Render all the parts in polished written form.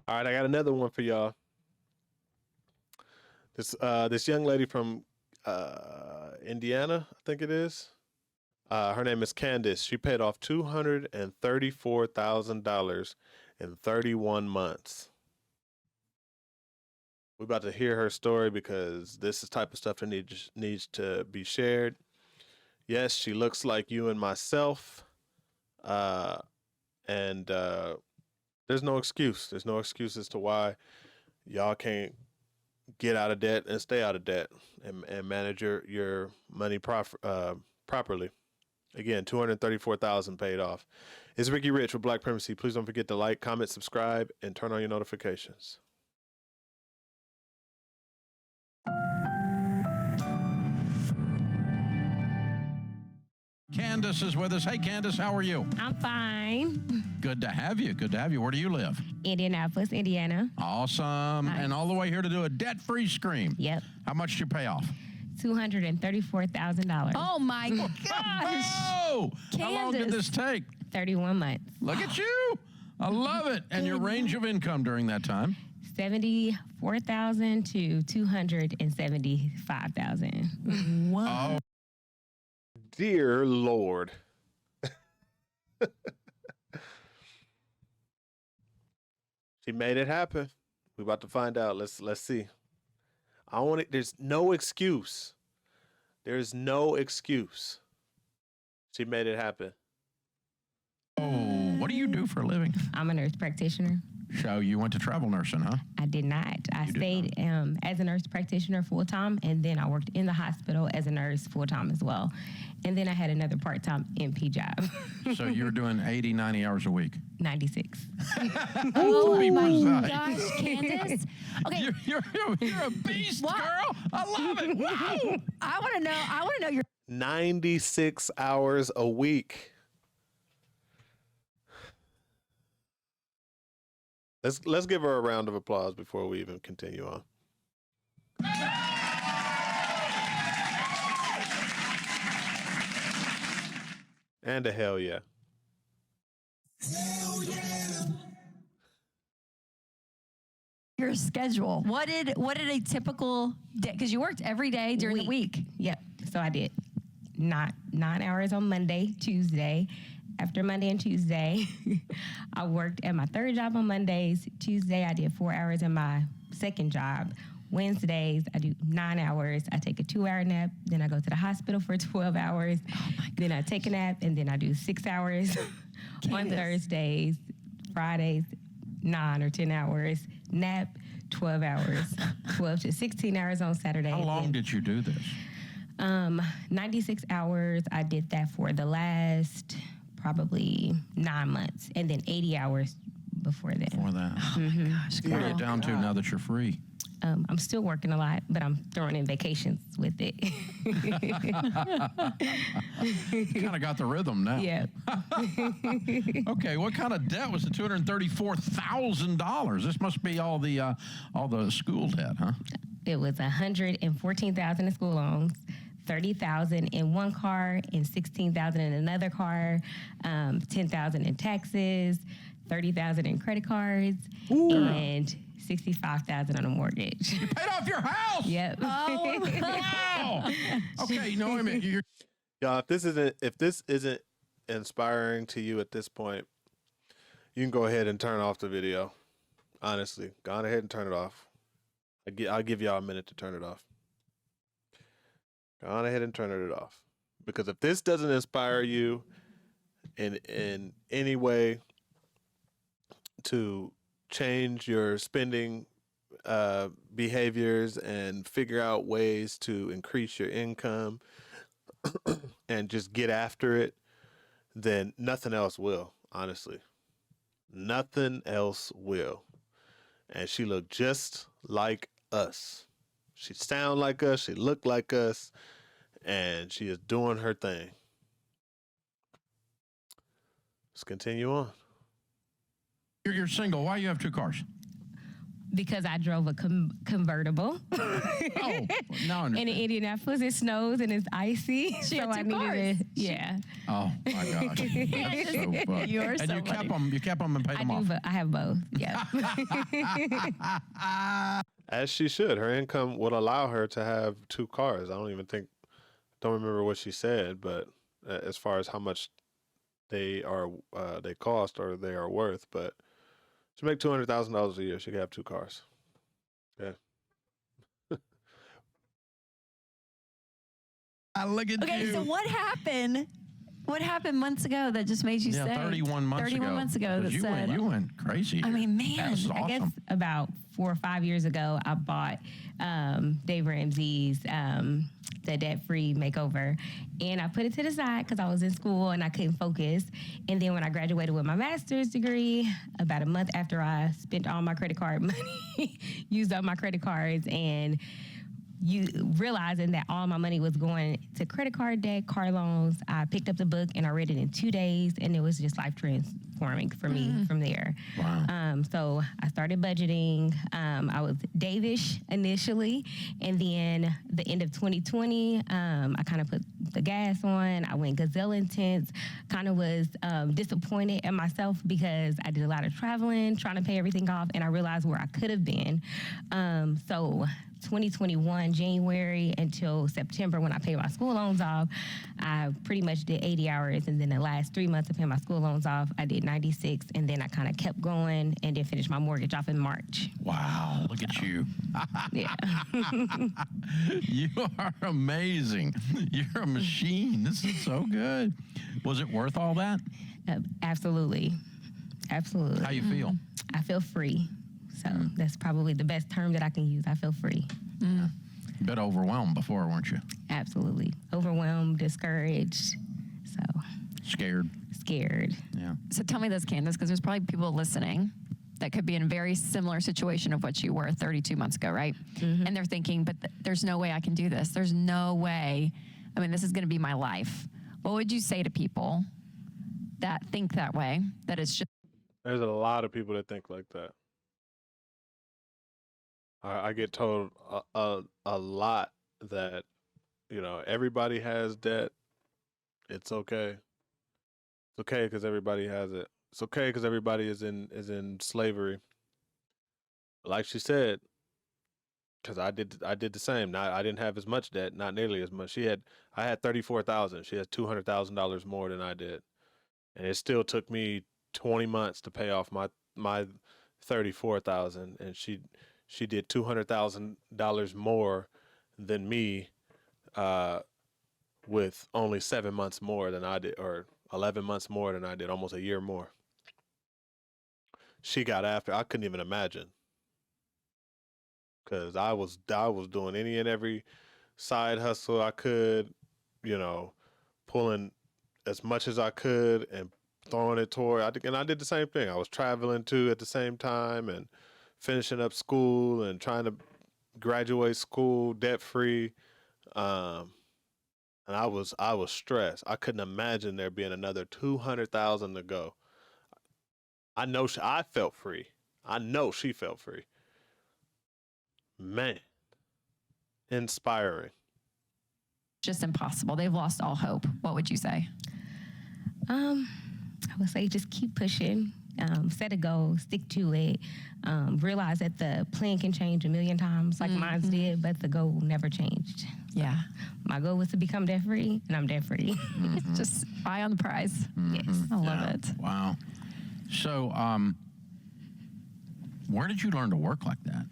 All right, I got another one for y'all. This young lady from Indiana, I think it is. Her name is Candice. She paid off $234,000 in 31 months. We're about to hear her story because this is the type of stuff that needs to be shared. Yes, she looks like you and myself. And there's no excuse. There's no excuse as to why y'all can't get out of debt and stay out of debt and manage your money properly. Again, $234,000 paid off. It's Ricky Rich with Black Primacy. Please don't forget to like, comment, subscribe, and turn on your notifications. Candice is with us. Hey, Candice, how are you? I'm fine. Good to have you. Good to have you. Where do you live? Indianapolis, Indiana. Awesome. Nice. And all the way here to do a debt-free scream. Yep. How much did you pay off? $234,000. Oh, my gosh. Oh! How long did this take? 31 months. Look at you. I love it. And your range of income during that time? $74,000 to $275,000. Wow. Oh. Dear Lord. She made it happen. We're about to find out. Let's see. There's no excuse. There's no excuse. She made it happen. Oh, what do you do for a living? I'm a nurse practitioner. So you went to travel nursing, huh? I did not. I stayed as a nurse practitioner full-time, and then I worked in the hospital as a nurse full-time as well. And then I had another part-time MP job. So you were doing 80, 90 hours a week? 96. Oh, be my precise. gosh, Candice. Okay, You're a beast, girl. I love it. Wow. I want to know your 96 hours a week. Let's give her a round of applause before we even continue on. And a hell yeah. your schedule. What did a typical day, because you worked every day during the week. Yep. So I did 9 hours on Monday, Tuesday. After Monday and Tuesday, I worked at my third job on Mondays. Tuesday, I did 4 hours in my second job. Wednesdays, I do 9 hours. I take a 2-hour nap. Then I go to the hospital for 12 hours. Oh my then I take a nap, and then I do 6 hours on Thursdays. Fridays, 9 or 10 hours. Nap, 12 hours. 12 to 16 hours on Saturday. How long did you do this? 96 hours. I did that for the last probably 9 months, and then 80 hours before that. For that. Oh my gosh. What are you down to now that you're free? I'm still working a lot, but I'm throwing in vacations with it. You kind of got the rhythm now. Yeah. Okay, what kind of debt was the $234,000? This must be all the school debt, huh? It was $114,000 in school loans, $30,000 in one car, and $16,000 in another car, $10,000 in taxes, $30,000 in credit cards, and $65,000 on a mortgage. You paid off your house. Yep. Oh, Wow. Okay, no, wait a minute. Y'all, if this isn't inspiring to you at this point, you can go ahead and turn off the video. Honestly, go on ahead and turn it off. I'll give y'all a minute to turn it off. Go on ahead and turn it off. Because if this doesn't inspire you in any way to change your spending behaviors and figure out ways to increase your income and just get after it, then nothing else will, honestly. Nothing else will. And she looked just like us. She sound like us, she looked like us, and she is doing her thing. Let's continue on. You're single. Why you have 2 cars? because I drove a convertible. Oh, now I And in understand. Indianapolis, it snows and it's icy. She had I two needed cars. yeah. Oh my gosh, that's so funny. You are And so you kept funny. them. You kept them and paid I them do, off. but I have both. Yeah. As she should. Her income would allow her to have 2 cars. Don't remember what she said, but as far as how much they cost or they are worth, but she make $200,000 a year. She could have 2 cars. Yeah. Look at Okay, you. so what happened? What happened months ago that just made you say 31 months 31 ago. months ago 'Cause that said, you went crazy. I mean, man, That was awesome. I guess about 4 or 5 years ago, I bought Dave Ramsey's the debt-free makeover, and I put it to the side because I was in school and I couldn't focus. And then when I graduated with my master's degree, about a month after I spent all my credit card money, used up my credit cards, and you realizing that all my money was going to credit card debt, car loans, I picked up the book and I read it in 2 days, and it was just life transforming for me from there. Wow. So I started budgeting. I was Davish initially, and then the end of 2020, I kind of put the gas on. I went gazelle intense. Kind of was disappointed at myself because I did a lot of traveling, trying to pay everything off, and I realized where I could have been. So 2021, January until September, when I paid my school loans off, I pretty much did 80 hours. And then the last 3 months of paying my school loans off, I did 96. And then I kind of kept going and then finished my mortgage off in March. Wow. Look at you. Yeah. You are amazing. You're a machine. This is so good. Was it worth all that? Absolutely. Absolutely. How you feel? I feel free. So that's probably the best term that I can use. I feel free. A bit overwhelmed before, weren't you? Absolutely. Overwhelmed, discouraged. So Scared. scared. Yeah. so tell me this, Candice, because there's probably people listening that could be in a very similar situation of what you were 32 months ago, right? And they're thinking, but there's no way I can do this. There's no way. I mean, this is going to be my life. What would you say to people that think that way, that it's just There's a lot of people that think like that. I get told a lot that, everybody has debt. It's okay. It's okay because everybody has it. It's okay because everybody is in slavery. Like she said, because I did the same. Not I didn't have as much debt, not nearly as much. I had 34,000. She has $200,000 more than I did, and it still took me 20 months to pay off my 34,000, and she did $200,000 more than me, with only 7 months more than I did, or 11 months more than I did, almost a year more. She got after. I couldn't even imagine, because I was doing any and every side hustle I could, pulling as much as I could and throwing it toward. And I did the same thing. I was traveling too at the same time and finishing up school and trying to graduate school debt free. And I was stressed. I couldn't imagine there being another 200,000 to go. I know I felt free. I know she felt free. Man, inspiring. just impossible? They've lost all hope. What would you say? I would say just keep pushing. Set a goal, stick to it. Realize that the plan can change a million times, like mine did, but the goal never changed. Yeah. My goal was to become debt free, and I'm debt free. Just eye on the prize. Yes. I love it. Wow. So, where did you learn to work like that?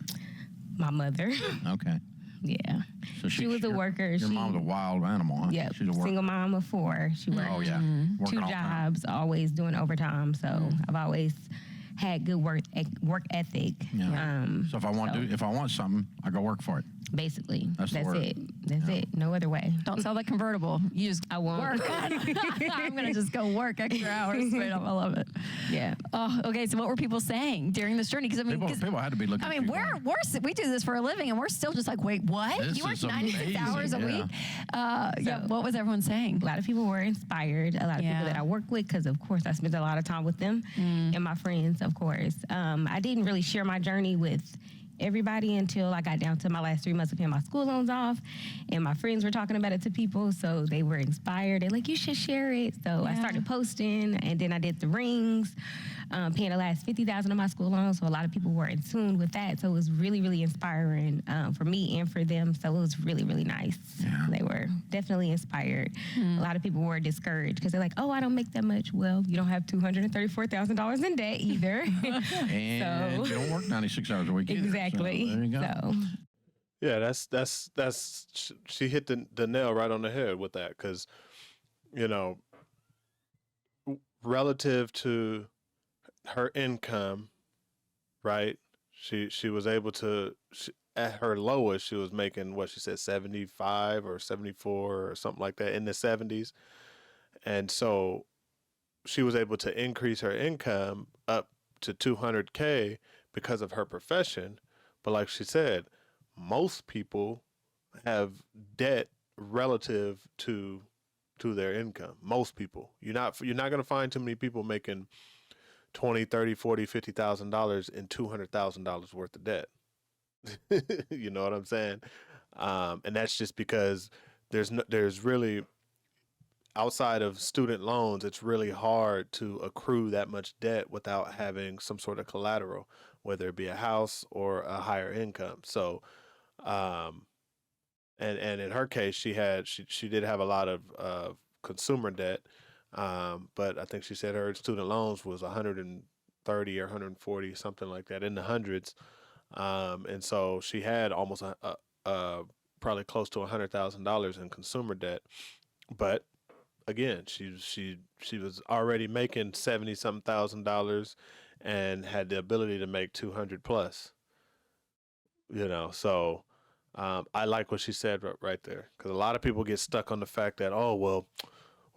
My mother, Okay. yeah, So she was a worker. Your She, mom's a wild animal, huh? yeah, She's a worker. single mom of 4. She worked Oh, yeah. Working 2 all the time. jobs, always doing overtime. So I've always had good work ethic. Yeah. So if I want something, I go work for it. Basically, That's the that's word. it. That's it. No other way. Don't sell that convertible. You just I won't. work. I'm going to just go work extra hours straight up. I love it. Yeah. Oh, okay. So what were people saying during this journey? Because I mean, People had to be looking. I at mean, you going, we do this for a living, and we're still just like, wait, what? This You work is 96 amazing, hours a yeah. week? Yeah. So- What was everyone saying? A lot of people were inspired. A lot of Yeah. people that I work with, because of course I spent a lot of time with them and my friends, of course. I didn't really share my journey with everybody until I got down to my last 3 months of paying my school loans off, and my friends were talking about it to people, so they were inspired. They're like, you should share it. So I Yeah. started posting, and then I did the rings, paying the last $50,000 of my school loans. So a lot of people were in tune with that. So it was really, really inspiring for me and for them. So it was really, really nice. Yeah. They were definitely inspired. A lot of people were discouraged because they're like, oh, I don't make that much. Well, you don't have $234,000 in debt either. and you don't work 96 hours a week either. Exactly. So, there you go. So, Yeah, she hit the nail right on the head with that, because relative to her income, right? She was able to at her lowest she was making what she said 75 or 74 or something like that in the 70s, and so she was able to increase her income up to 200K because of her profession. But like she said, most people have debt relative to their income. Most people. You're not going to find too many people making $20, $30, $40, $50,000 and $200,000 worth of debt. You know what I'm saying? And that's just because there's really, outside of student loans, it's really hard to accrue that much debt without having some sort of collateral, whether it be a house or a higher income. So, and in her case, she did have a lot of consumer debt, but I think she said her student loans was 130 or 140, something like that, in the hundreds, and so she had almost probably close to $100,000 in consumer debt, but again, she was already making 70 something $1,000 and had the ability to make 200 plus. So I like what she said right there, because a lot of people get stuck on the fact that, oh well,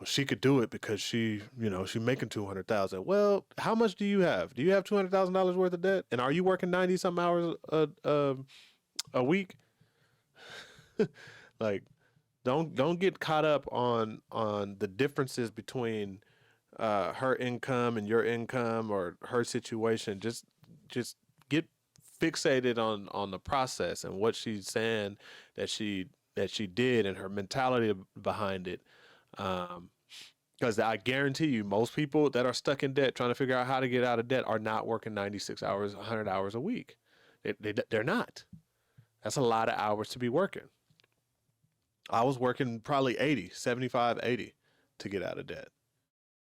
she could do it because she's making 200,000. Well, how much do you have? Do you have $200,000 worth of debt? And are you working 90 something hours a week? Like, don't get caught up on the differences between her income and your income, or her situation. Just get fixated on the process and what she's saying that she did, and her mentality behind it. Because I guarantee you, most people that are stuck in debt trying to figure out how to get out of debt are not working 96 hours, 100 hours a week. They're not. That's a lot of hours to be working. I was working probably 80, 75, 80 to get out of debt.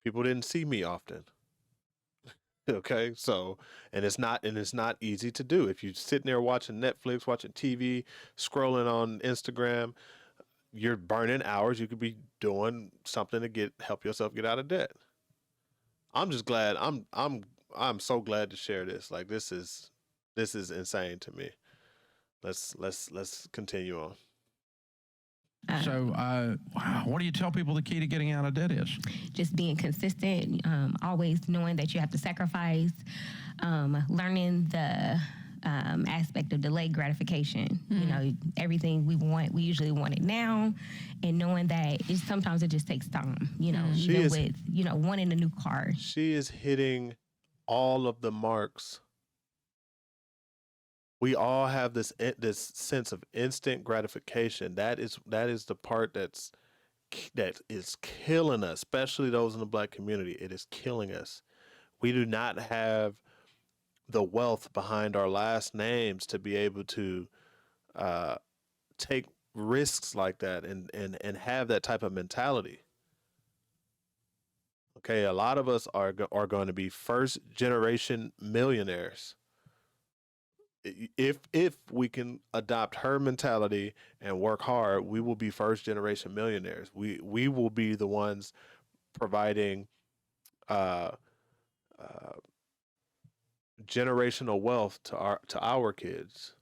People didn't see me often. Okay, so it's not easy to do. If you're sitting there watching Netflix, watching TV, scrolling on Instagram, you're burning hours. You could be doing something to help yourself get out of debt. I'm just glad. I'm so glad to share this. Like, this is insane to me. Let's continue on. So, what do you tell people the key to getting out of debt is? just being consistent, always knowing that you have to sacrifice, learning the aspect of delayed gratification. You know, everything we want, we usually want it now, and knowing that sometimes it just takes time. With wanting a new car. She is hitting all of the marks. We all have this sense of instant gratification. That is the part that is killing us, especially those in the Black community. It is killing us. We do not have the wealth behind our last names to be able to take risks like that and have that type of mentality. Okay, a lot of us are going to be first generation millionaires. If we can adopt her mentality and work hard, we will be first generation millionaires. We will be the ones providing generational wealth to our kids.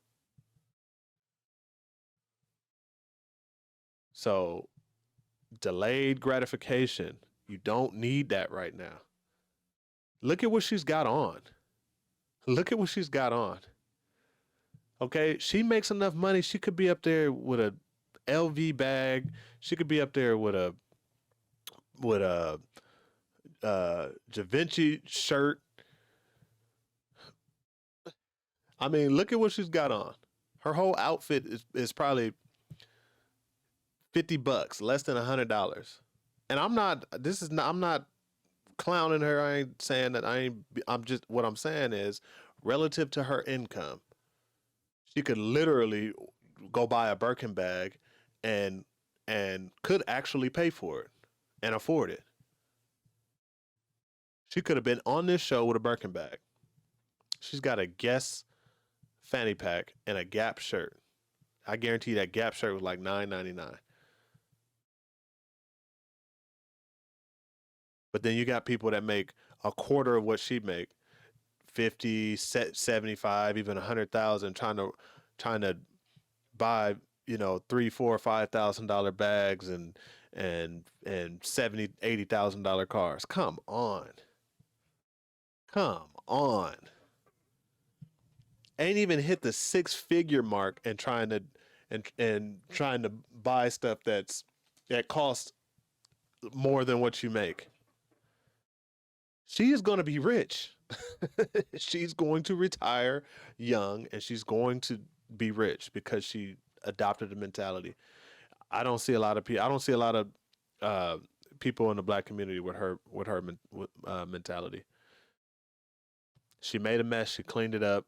So delayed gratification, you don't need that right now. Look at what she's got on. Look at what she's got on. Okay, she makes enough money. She could be up there with a LV bag. She could be up there with a Givenchy shirt. I mean, look at what she's got on. Her whole outfit is probably $50, less than $100. And I'm not clowning her. I ain't saying that what I'm saying is relative to her income, she could literally go buy a Birkin bag and could actually pay for it and afford it. She could have been on this show with a Birkin bag. She's got a Guess fanny pack and a Gap shirt. I guarantee that Gap shirt was like $9.99. But then you got people that make a quarter of what she make, 50, 75, even 100,000, trying to buy, $3,000, $4,000, $5,000 bags and $70,000, $80,000 cars. Come on. Ain't even hit the 6-figure mark and trying to buy stuff that costs more than what you make. She is going to be rich. She's going to retire young, and she's going to be rich because she adopted a mentality. I don't see a lot of people. I don't see a lot of people in the Black community with her mentality. She made a mess. She cleaned it up,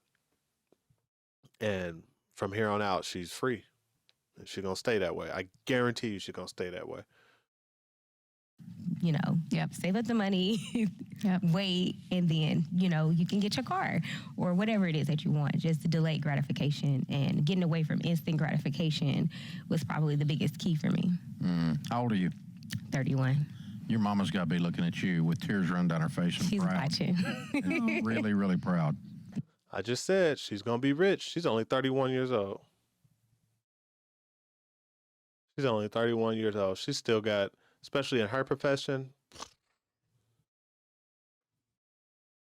and from here on out, she's free. And she's gonna stay that way. I guarantee you, she's gonna stay that way. Save up the money, wait, and then, you can get your car or whatever it is that you want. Just delayed gratification and getting away from instant gratification was probably the biggest key for me. How old are you? 31. Your mama's got to be looking at you with tears running down her face and She's proud. watching. And really, really proud. I just said she's gonna be rich. She's only 31 years old. She's still got, especially in her profession,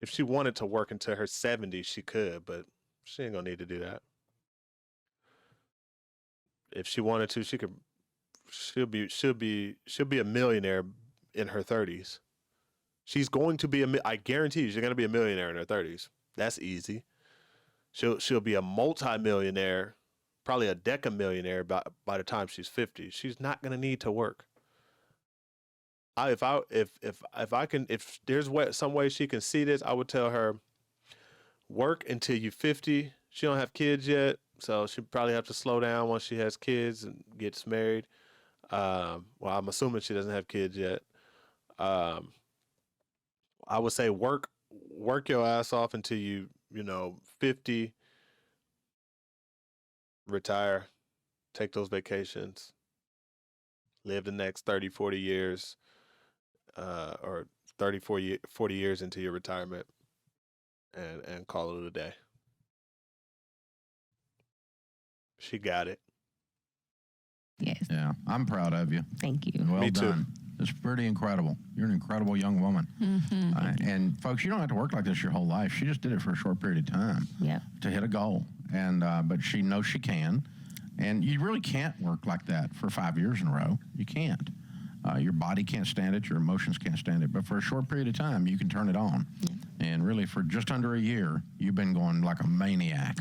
if she wanted to work into her 70s, she could, but she ain't gonna need to do that. If she wanted to, she could. She'll be a millionaire in her 30s. She's going to be I guarantee you, she's going to be a millionaire in her 30s. That's easy. She'll be a multi-millionaire, probably a decamillionaire by the time she's 50. She's not going to need to work. If there's some way she can see this, I would tell her, work until you're 50. She don't have kids yet, so she probably have to slow down once she has kids and gets married. Well, I'm assuming she doesn't have kids yet. I would say work your ass off until you 50, retire, take those vacations, live the next 30, 40 years, or 30, 40 years into your retirement, and call it a day. She got it. Yes. Yeah, I'm proud of you. Thank you. Well Me too. done. It's pretty incredible. You're an incredible young woman. And folks, you don't have to work like this your whole life. She just did it for a short period of time to hit a goal. And but she knows she can. And you really can't work like that for 5 years in a row. You can't. Your body can't stand it. Your emotions can't stand it. But for a short period of time, you can turn it on. And really, for just under a year, you've been going like a maniac.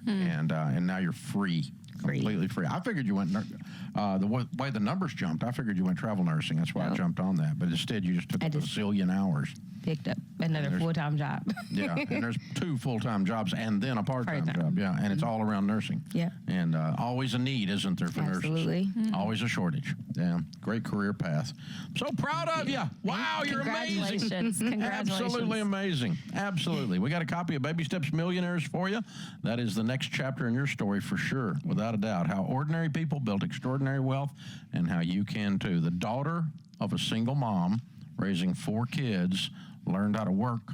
And now you're free. Completely free. I figured you went, the way the numbers jumped, I figured you went travel nursing. That's why I jumped on that. But instead, you just took a bazillion hours. Picked up another full-time job. And there's 2 full-time jobs and then a part-time job. And it's all around nursing. And always a need, isn't there, for Absolutely. nurses? Always a shortage. Great career path. So proud of you. Wow, you're amazing. Congratulations. Absolutely amazing. Absolutely. We got a copy of Baby Steps Millionaires for you. That is the next chapter in your story for sure, without a doubt. How ordinary people built extraordinary wealth and how you can too. The daughter of a single mom raising 4 kids learned how to work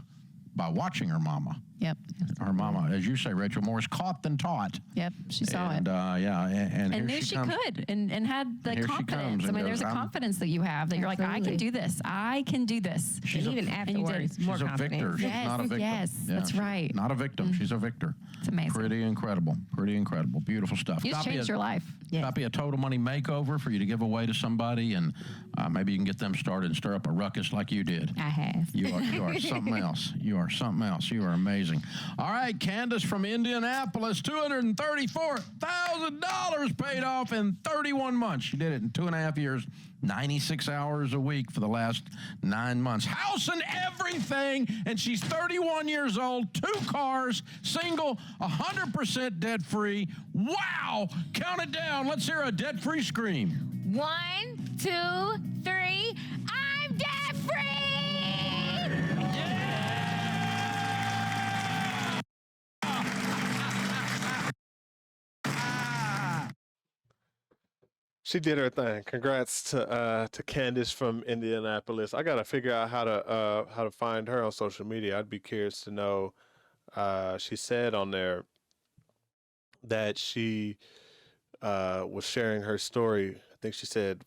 by watching her mama. Yep. Her mama, as you say, Rachel, more is caught than taught. Yep. She saw And it. and And here knew she comes. could and had the Here she confidence. comes I and mean, goes, there's a "I'm-" confidence that you have that you're like, I can Absolutely. do this. I can do this. She's And even a, afterwards, more she's a confidence. victor. She's Yes, not a victim. yes, that's she's right. Not a victim. She's a victor. It's amazing. Pretty incredible. Pretty incredible. Beautiful stuff. You just changed your life. Yes. Copy a Total Money Makeover for you to give away to somebody, and maybe you can get them started and stir up a ruckus like you did. I have. You are something else. You are something else. You are amazing. All right, Candice from Indianapolis, $234,000 paid off in 31 months. She did it in 2.5 years, 96 hours a week for the last 9 months. House and everything, and she's 31 years old, 2 cars, single, 100% debt-free. Wow! Count it down. Let's hear a debt-free scream. 1, 2, 3. I'm debt free. She did her thing. Congrats to Candice from Indianapolis. I gotta figure out how to find her on social media. I'd be curious to know. She said on there that she was sharing her story. I think she said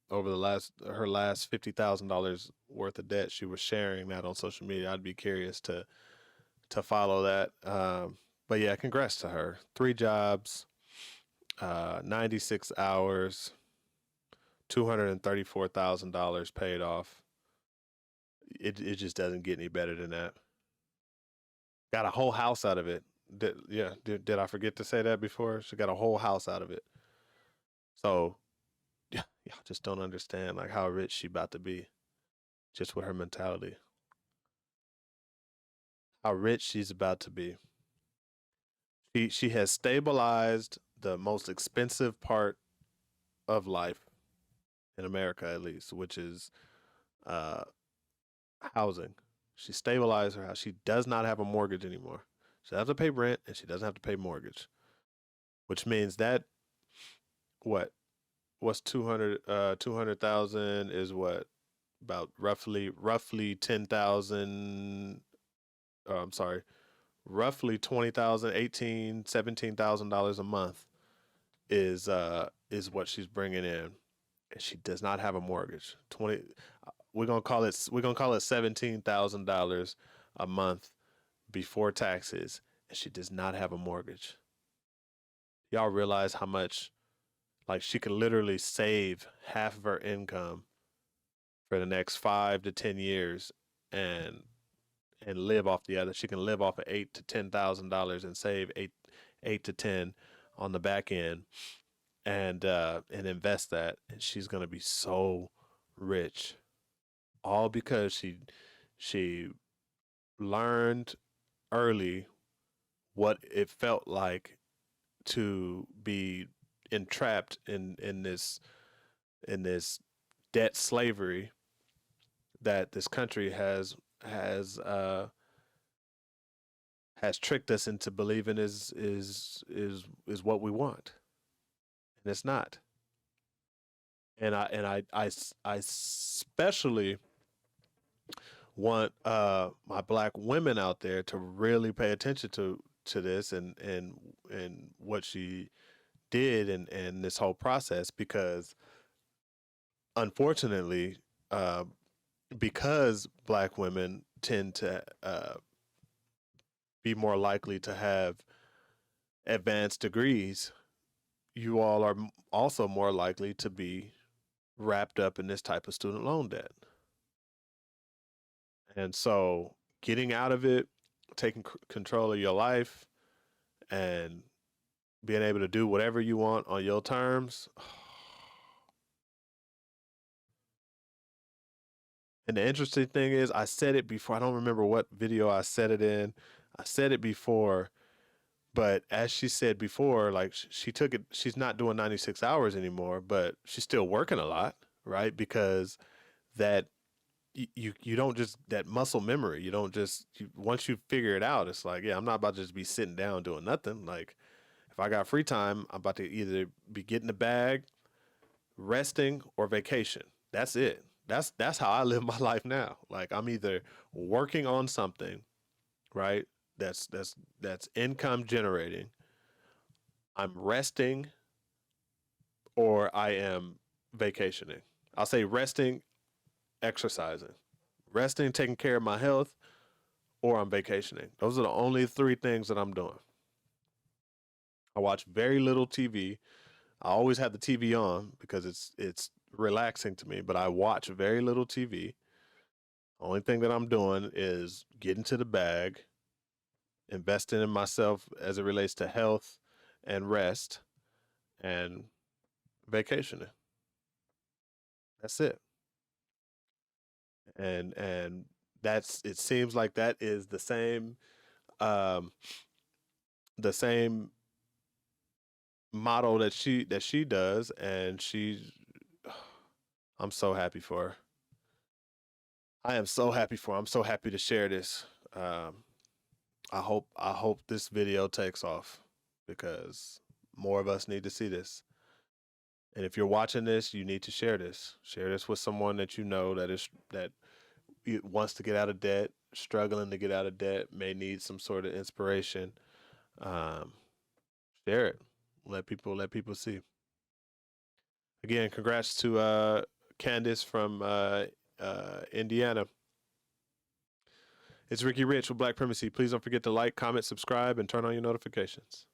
over her last $50,000 worth of debt. She was sharing that on social media. I'd be curious to follow that. But yeah, congrats to her. 3 jobs. 96 hours, $234,000 paid off. It just doesn't get any better than that. Got a whole house out of it. Did I forget to say that before? She got a whole house out of it. So, yeah, y'all just don't understand like how rich she about to be, just with her mentality. How rich she's about to be. She has stabilized the most expensive part of life in America, at least, which is housing. She stabilized her house. She does not have a mortgage anymore. She doesn't have to pay rent, and she doesn't have to pay mortgage, which means that what's 200,000 is what, about roughly 10,000. I'm sorry, roughly 20,000, 18, $17,000 a month is what she's bringing in, and she does not have a mortgage. We're gonna call it $17,000 a month before taxes, and she does not have a mortgage. Y'all realize how much, like, she could literally save half of her income for the next 5 to 10 years, and live off the other. She can live off of $8,000 to $10,000 and save eight to 10 on the back end, and invest that, and she's gonna be so rich, all because she learned early what it felt like to be entrapped in this debt slavery that this country has tricked us into believing is what we want, and it's not. And I especially want my Black women out there to really pay attention to this and what she did and this whole process, because unfortunately, because Black women tend to be more likely to have advanced degrees, you all are also more likely to be wrapped up in this type of student loan debt. And so getting out of it, taking control of your life, and being able to do whatever you want on your terms. And the interesting thing is, I said it before. I don't remember what video I said it in. I said it before, but as she said before, like, she took it, she's not doing 96 hours anymore, but she's still working a lot, right? Because that you don't just, that muscle memory, you don't just, once you figure it out, it's like, yeah, I'm not about to just be sitting down doing nothing. Like, if I got free time, I'm about to either be getting the bag, resting, or vacation. That's it. That's how I live my life now. Like, I'm either working on something right? That's income generating. I'm resting or I am vacationing. I'll say resting, exercising. Resting, taking care of my health, or I'm vacationing. Those are the only three things that I'm doing. I watch very little TV. I always have the TV on because it's relaxing to me, but I watch very little TV. Only thing that I'm doing is getting to the bag, investing in myself as it relates to health and rest and vacationing. That's it. And that's it seems like that is um the same model that she does, and I'm so happy for her. I am so happy for her. I'm so happy to share this. Um I hope this video takes off because more of us need to see this. And if you're watching this, you need to share this. Share this with someone that you know that wants to get out of debt, struggling to get out of debt, may need some sort of inspiration. Um, Share it. Let people see. Again, congrats to Candice from Indiana. It's Ricky Rich with Black Primacy. Please don't forget to like, comment, subscribe, and turn on your notifications.